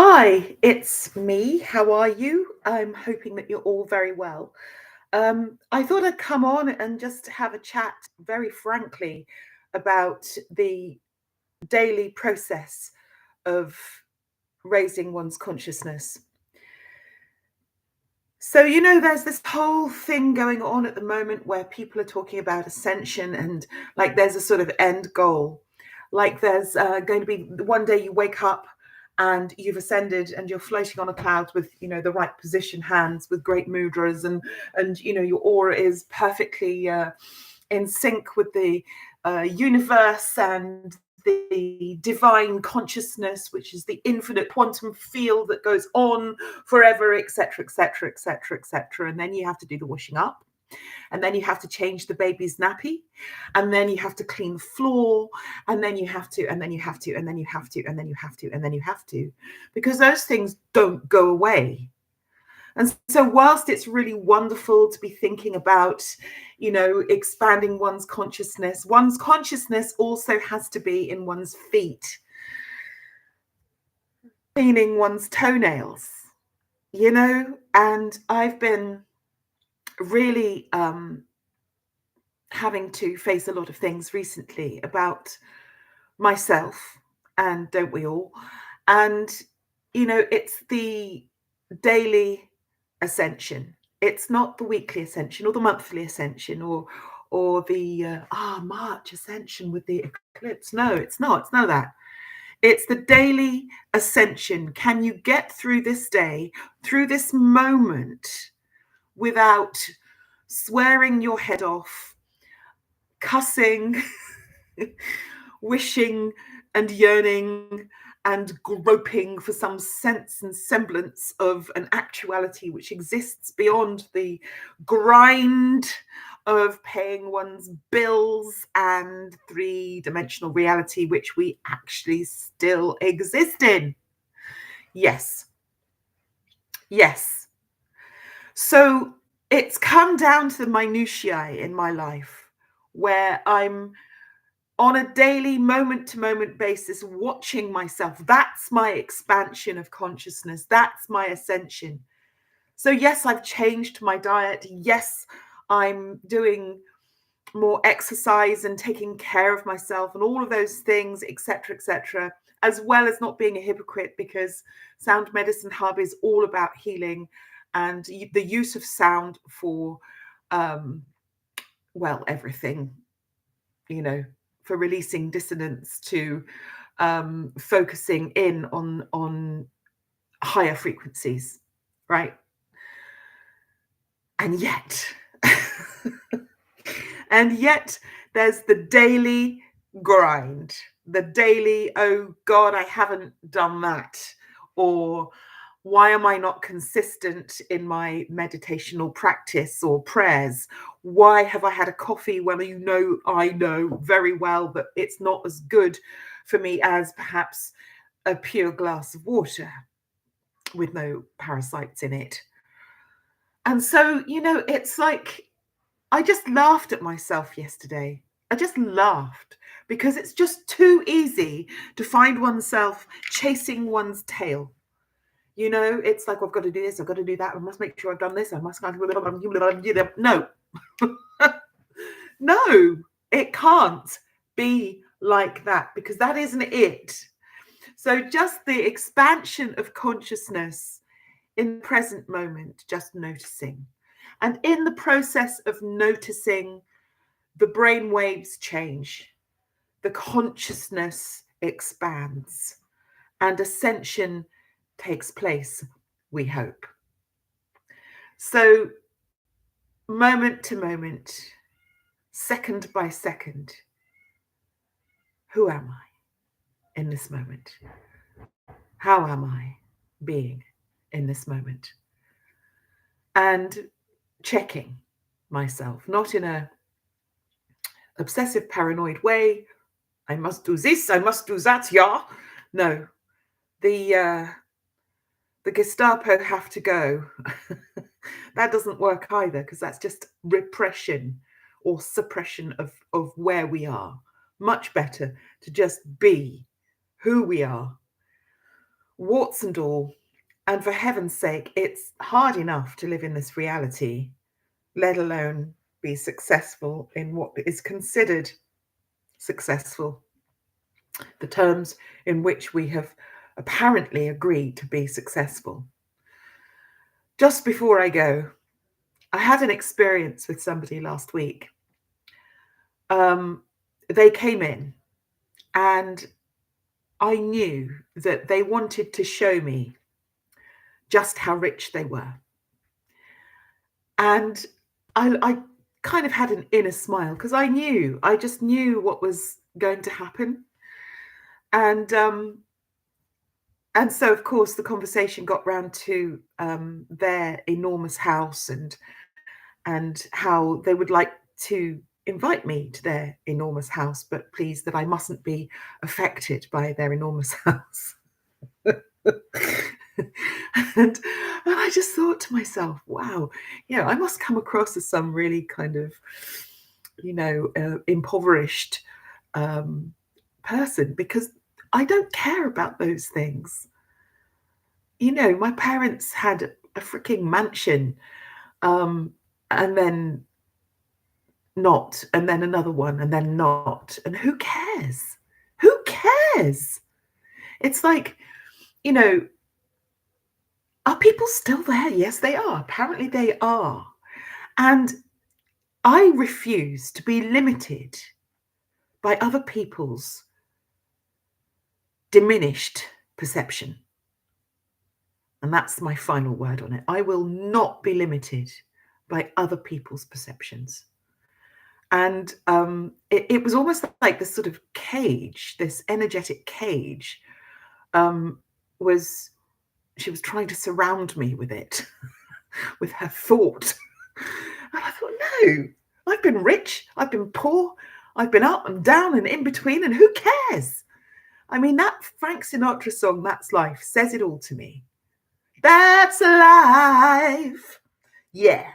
Hi, it's me. How are you? I'm hoping that you're all very well. I thought I'd come on and just have a chat very frankly about the daily process of raising one's consciousness. So, there's this whole thing going on at the moment where people are talking about ascension and like there's a sort of end goal. Like there's going to be one day you wake up and you've ascended and you're floating on a cloud with, the right position hands with great mudras and your aura is perfectly in sync with the universe and the divine consciousness, which is the infinite quantum field that goes on forever, etc., etc., etc., etc. And then you have to do the washing up, and then you have to change the baby's nappy, and then you have to clean the floor, and then you have to, and then you have to, and then you have to, and then you have to, and then you have to, because those things don't go away. And so, whilst it's really wonderful to be thinking about, expanding one's consciousness also has to be in one's feet, cleaning one's toenails, and I've been really having to face a lot of things recently about myself, and don't we all? And, it's the daily ascension. It's not the weekly ascension or the monthly ascension or the March ascension with the eclipse. No, it's not. It's none of that. It's the daily ascension. Can you get through this day, through this moment, without swearing your head off, cussing, wishing and yearning and groping for some sense and semblance of an actuality which exists beyond the grind of paying one's bills and three-dimensional reality which we actually still exist in? Yes. So it's come down to the minutiae in my life where I'm on a daily, moment-to-moment basis, watching myself. That's my expansion of consciousness. That's my ascension. So yes, I've changed my diet. Yes, I'm doing more exercise and taking care of myself and all of those things, etc., as well as not being a hypocrite, because Sound Medicine Hub is all about healing and the use of sound for, everything, for releasing dissonance to focusing in on higher frequencies, right? And yet, there's the daily grind, the daily, oh God, I haven't done that, or why am I not consistent in my meditational practice or prayers? Why have I had a coffee when I know very well that it's not as good for me as perhaps a pure glass of water with no parasites in it? And so, it's like I just laughed at myself yesterday. I just laughed because it's just too easy to find oneself chasing one's tail. It's like, I've got to do this, I've got to do that, I must make sure I've done this, I must. No. No, it can't be like that, because that isn't it. So just the expansion of consciousness in the present moment, just noticing. And in the process of noticing, the brain waves change, the consciousness expands, and ascension takes place, we hope. So, moment to moment, second by second, who am I in this moment? How am I being in this moment? And checking myself, not in a obsessive paranoid way. I must do this, I must do that, yeah. No, the Gestapo have to go. That doesn't work either, because that's just repression or suppression of where we are. Much better to just be who we are warts and all. And for heaven's sake, it's hard enough to live in this reality, let alone be successful in what is considered successful, the terms in which we have apparently agreed to be successful. Just before I go, I had an experience with somebody last week. They came in and I knew that they wanted to show me just how rich they were. And I kind of had an inner smile because I just knew what was going to happen. And so, of course, the conversation got round to their enormous house and how they would like to invite me to their enormous house, but please that I mustn't be affected by their enormous house. and I just thought to myself, wow, I must come across as some really kind of, impoverished person, because I don't care about those things. My parents had a freaking mansion, and then not, and then another one, and then not. And who cares? Who cares? It's like, are people still there? Yes, they are. Apparently they are. And I refuse to be limited by other people's diminished perception. And that's my final word on it. I will not be limited by other people's perceptions. And it was almost like this sort of cage, this energetic cage, she was trying to surround me with it, with her thought. And I thought, no, I've been rich, I've been poor, I've been up and down and in between, and who cares? I mean, that Frank Sinatra song, That's Life, says it all to me. That's life. Yeah.